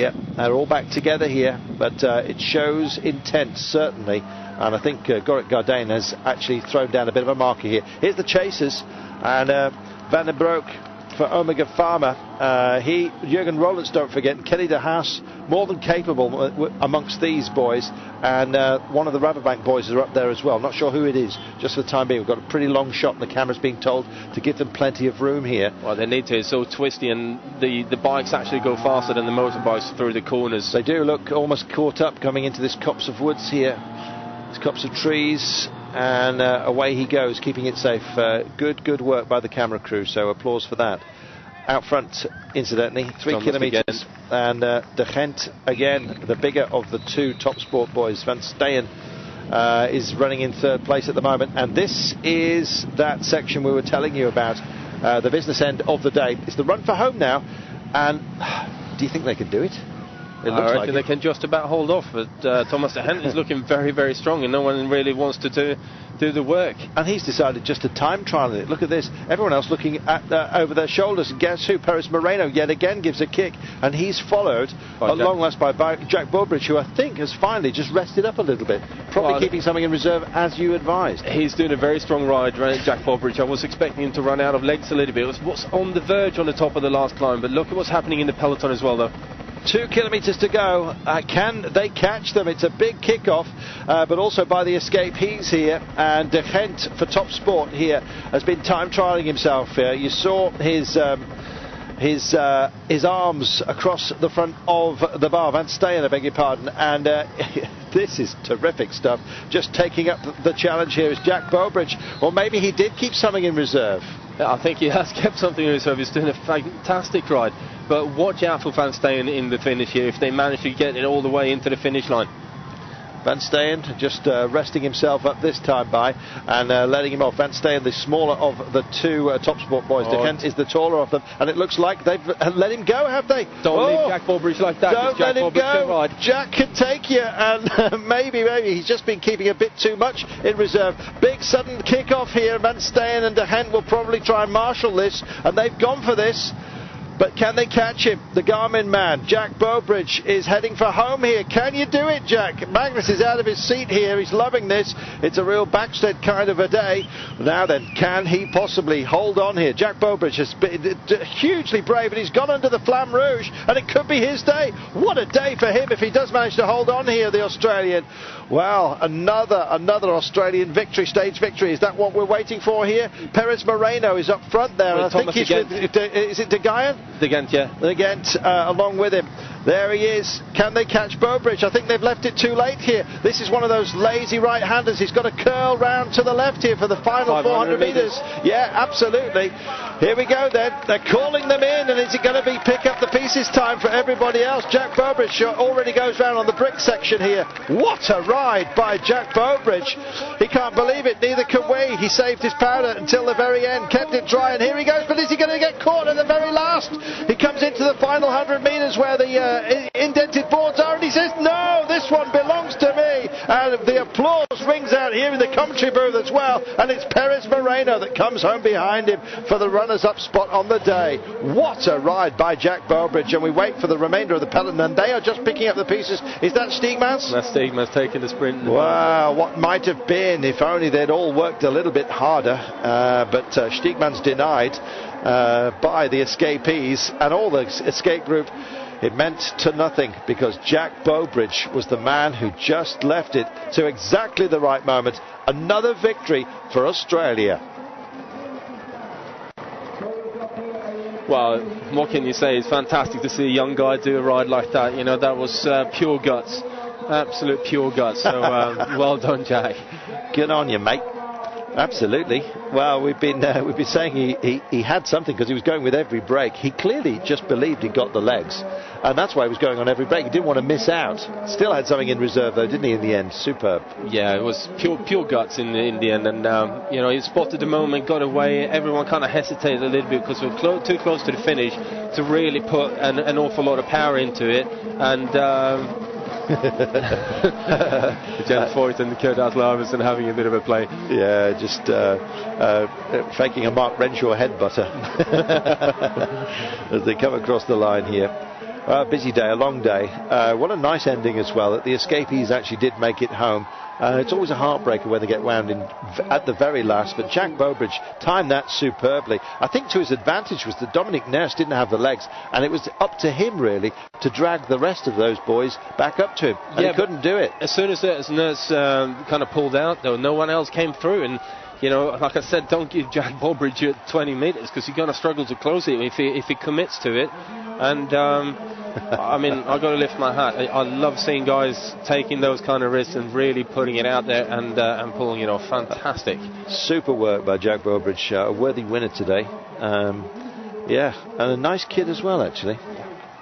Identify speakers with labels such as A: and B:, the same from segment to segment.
A: Yep, they're all back together here, but it shows intent, certainly. And I think Gorick Gardain has actually thrown down a bit of a marker here. Here's the chasers, and Van den Broek for Omega Pharma. Jurgen Rollins, don't forget, and Kenny de Haas, more than capable amongst these boys. And one of the Rabobank boys are up there as well. Not sure who it is, just for the time being. We've got a pretty long shot, and the camera's being told to give them plenty of room here.
B: Well, they need to. It's so twisty, and the bikes actually go faster than the motorbikes through the corners.
A: They do look almost caught up coming into this copse of woods here. This copse of trees, and away he goes, keeping it safe. Good work by the camera crew, so applause for that. Out front, incidentally, 3 kilometres, and De Gent again, the bigger of the two top sport boys. Van Steyen is running in third place at the moment, and this is that section we were telling you about, the business end of the day. It's the run for home now, and do you think they can do it? It looks
B: I
A: like
B: reckon they can just about hold off, but Thomas De Gent is looking very, very strong, and no one really wants to do the work.
A: And he's decided just to time trial it. Look at this. Everyone else looking at over their shoulders. And guess who? Perez Moreno yet again gives a kick, and he's followed at long last by Jack Bobridge, who I think has finally just rested up a little bit, probably keeping something in reserve as you advised.
B: He's doing a very strong ride, Jack Bobridge. I was expecting him to run out of legs a little bit. It was on the verge on the top of the last climb, but look at what's happening in the peloton as well, though.
A: 2 kilometres to go. Can they catch them? It's a big kickoff, but also by the escapees here. And De Gent for Top Sport here has been time trialling himself. You saw his arms across the front of the bar. Van Steyen, I beg your pardon. And this is terrific stuff. Just taking up the challenge here is Jack Bobridge. Or maybe he did keep something in reserve.
B: I think he has kept something in reserve. He's doing a fantastic ride. But watch out for Van Steyen in the finish here if they manage to get it all the way into the finish line.
A: Van Steyen just resting himself up this time by and letting him off. Van Steyen, the smaller of the two top sport boys. De Gent is the taller of them, and it looks like they've let him go, have they?
B: Don't leave Jack Bobridge like that.
A: Don't let him go. Jack can take you, and maybe he's just been keeping a bit too much in reserve. Big sudden kick-off here. Van Steyen and De Gent will probably try and marshal this, and they've gone for this. But can they catch him? The Garmin man, Jack Bobridge, is heading for home here. Can you do it, Jack? Magnus is out of his seat here. He's loving this. It's a real Backstead kind of a day. Now then, can he possibly hold on here? Jack Bobridge has been hugely brave, and he's gone under the Flamme Rouge, and it could be his day. What a day for him if he does manage to hold on here, the Australian. Well, another Australian victory, stage victory. Is that what we're waiting for here? Perez Moreno is up front there. I think he's with, is it De Gent?
B: De Gent, yeah.
A: De Gent along with him. There he is. Can they catch Bobridge? I think they've left it too late here. This is one of those lazy right-handers. He's got to curl round to the left here for the final 400 metres. Yeah, absolutely. Here we go then. They're calling them in, and is it going to be pick up the pieces time for everybody else? Jack Bobridge already goes round on the brick section here. What a ride by Jack Bobridge. He can't believe it. Neither can we. He saved his powder until the very end, kept it dry, and here he goes. But is he going to get caught at the very last? He comes into the final 100 metres where the indented boards are, and he says, no, this one belongs to me. And the applause rings out here in the commentary booth as well, and it's Perez Moreno that comes home behind him for the runners-up spot on the day. What a ride by Jack Bobridge, and we wait for the remainder of the peloton, and they are just picking up the pieces. Is that Stigmans?
B: That's Stigmans taking the sprint.
A: Wow, what might have been if only they'd all worked a little bit harder, but Stigmans denied by the escapees and all the escape group. It meant to nothing because Jack Bobridge was the man who just left it to exactly the right moment. Another victory for Australia.
B: Well, what can you say? It's fantastic to see a young guy do a ride like that. You know, that was pure guts. Absolute pure guts. So well done, Jack.
A: Good on you, mate. Absolutely. Well, we've been saying he had something because he was going with every break. He clearly just believed he got the legs, and that's why he was going on every break. He didn't want to miss out. Still had something in reserve though, didn't he? In the end, superb.
B: Yeah, it was pure guts in the end, and you know, he spotted the moment, got away. Everyone kind of hesitated a little bit because we were too close to the finish to really put an awful lot of power into it, and. Jen Foyt and Kurdas Larvesen having a bit of a play.
A: Yeah, just faking a Mark Renshaw headbutter as they come across the line here. Busy day, a long day. What a nice ending as well, that the escapees actually did make it home. It's always a heartbreaker when they get wound in at the very last, but Jack Bobridge timed that superbly. I think to his advantage was that Dominic Nurse didn't have the legs, and it was up to him really to drag the rest of those boys back up to him, and he couldn't do it.
B: As soon as Nurse kind of pulled out, though, no one else came through, and you know, like I said, don't give Jack Bobridge at 20 metres because he's going to struggle to close it if he commits to it. And I mean, I've got to lift my hat. I love seeing guys taking those kind of risks and really putting it out there and pulling it off. Fantastic.
A: Super work by Jack Bobridge. A worthy winner today. Yeah, and a nice kid as well, actually.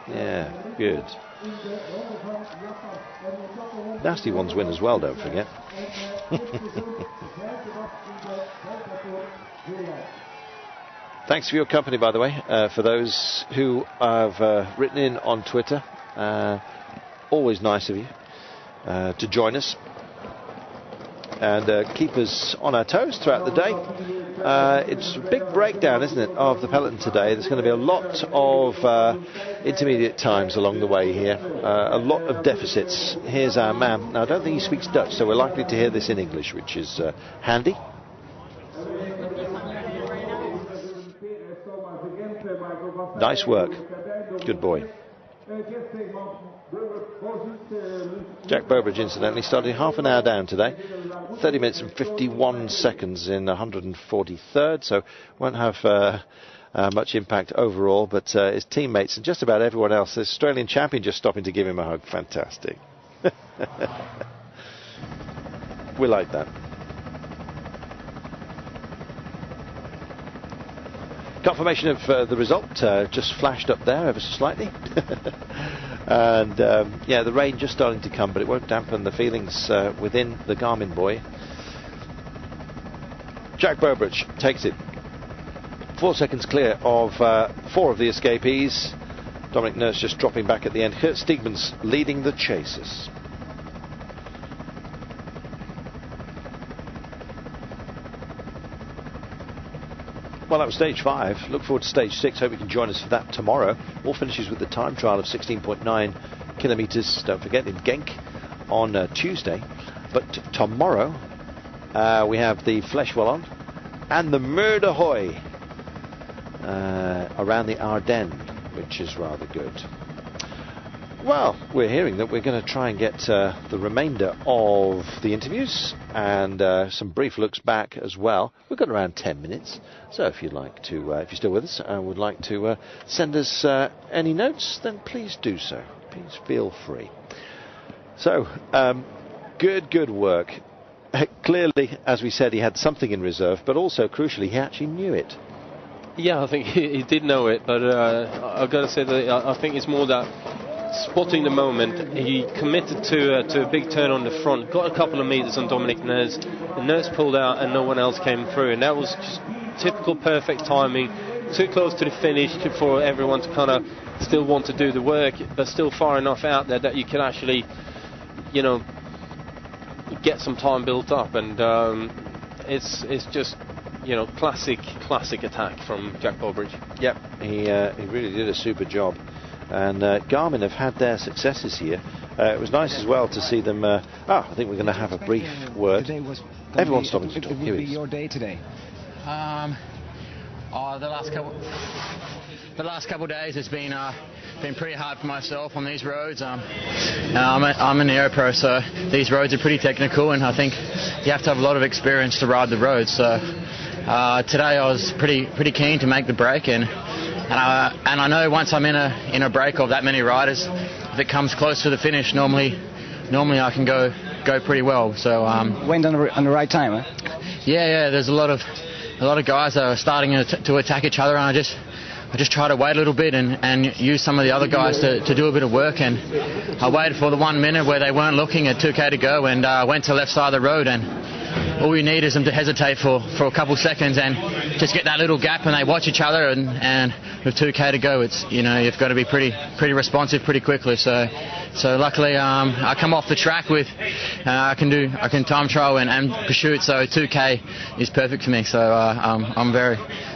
A: Yeah, good. Nasty ones win as well, don't forget. Thanks for your company, by the way, for those who have written in on Twitter. Always nice of you to join us and keep us on our toes throughout the day. It's a big breakdown, isn't it, of the peloton today. There's going to be a lot of intermediate times along the way here, a lot of deficits. Here's our man. Now, I don't think he speaks Dutch, so we're likely to hear this in English, which is handy. Nice work. Good boy. Jack Bobridge, incidentally, started half an hour down today. 30 minutes and 51 seconds in 143rd, so won't have much impact overall, but his teammates and just about everyone else, the Australian champion just stopping to give him a hug. Fantastic. We like that. Confirmation of the result just flashed up there ever so slightly. And yeah, the rain just starting to come, but it won't dampen the feelings within the Garmin boy. Jack Bobridge takes it 4 seconds clear of 4 of the escapees. Dominic Nurse just dropping back at the end. Kurt Stigmans leading the chasers. Well, that was stage 5. Look forward to stage 6. Hope you can join us for that tomorrow. All finishes with the time trial of 16.9 kilometres. Don't forget, in Genk on Tuesday. But tomorrow we have the Flèche Wallonne and the Mur de Huy around the Ardennes, which is rather good. Well, we're hearing that we're going to try and get the remainder of the interviews and some brief looks back as well. We've got around 10 minutes, so if you'd like to, if you're still with us and would like to send us any notes, then please do so. Please feel free. So, good work. Clearly, as we said, he had something in reserve, but also, crucially, he actually knew it.
B: Yeah, I think he did know it, but I've got to say that I think it's more that spotting the moment. He committed to a big turn on the front, got a couple of meters on Dominic Nurse. The Nurse pulled out and no one else came through, and that was just typical perfect timing. Too close to the finish for everyone to kind of still want to do the work, but still far enough out there that you can actually, you know, get some time built up. And it's just, you know, classic attack from Jack Bobridge.
A: Yep, he really did a super job. And Garmin have had their successes here. It was nice as well to see them. I think we're going to have a brief word. Everyone's stopping to talk. Here it is.
C: Your day today. The last couple of days has been pretty hard for myself on these roads. I'm an Aero Pro, so these roads are pretty technical, and I think you have to have a lot of experience to ride the roads. So today I was pretty keen to make the break, and I know once I'm in a break of that many riders, if it comes close to the finish, normally I can go pretty well. So
D: went on the right time, huh?
C: Yeah. There's a lot of guys that are starting to attack each other, and I just try to wait a little bit and use some of the other guys to do a bit of work. And I waited for the 1 minute where they weren't looking at 2k to go, and went to the left side of the road, and all you need is them to hesitate for a couple seconds and just get that little gap, and they watch each other, and with 2k to go, it's, you know, you've got to be pretty responsive pretty quickly. So So luckily, I come off the track with I can time trial and pursuit. So 2K is perfect for me. So I'm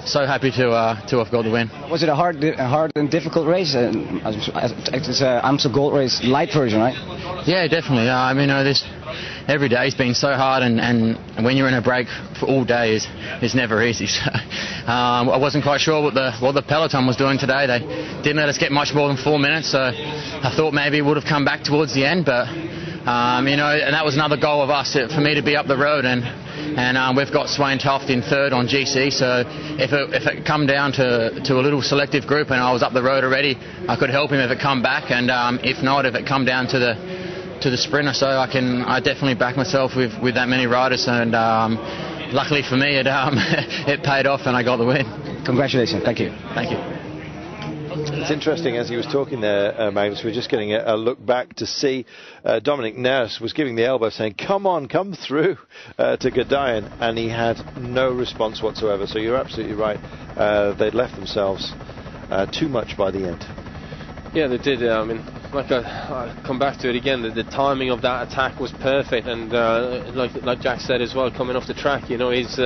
C: so happy to have got the win.
D: Was it a hard and difficult race? It's a Amstel Gold Race light version, right?
C: Yeah, definitely. I mean, every day's been so hard, and when you're in a break for all day is never easy. So, I wasn't quite sure what the peloton was doing today. They didn't let us get much more than 4 minutes, so I thought maybe it would have come back towards the end, but and that was another goal of us, for me to be up the road, and we've got Swain Toft in third on GC, so if it come down to a little selective group and I was up the road already, I could help him if it come back, and if not, if it come down to the sprinter, so I definitely back myself with that many riders, and luckily for me it paid off and I got the win.
D: Congratulations. Thank you.
C: Thank you.
A: It's interesting, as he was talking there, Magnus, we're just getting a look back to see Dominic Nurse was giving the elbow saying, come on, come through to Gudaian, and he had no response whatsoever. So you're absolutely right. They'd left themselves too much by the end.
B: Yeah, they did. I mean, like I come back to it again, the timing of that attack was perfect, and like Jack said as well, coming off the track, he's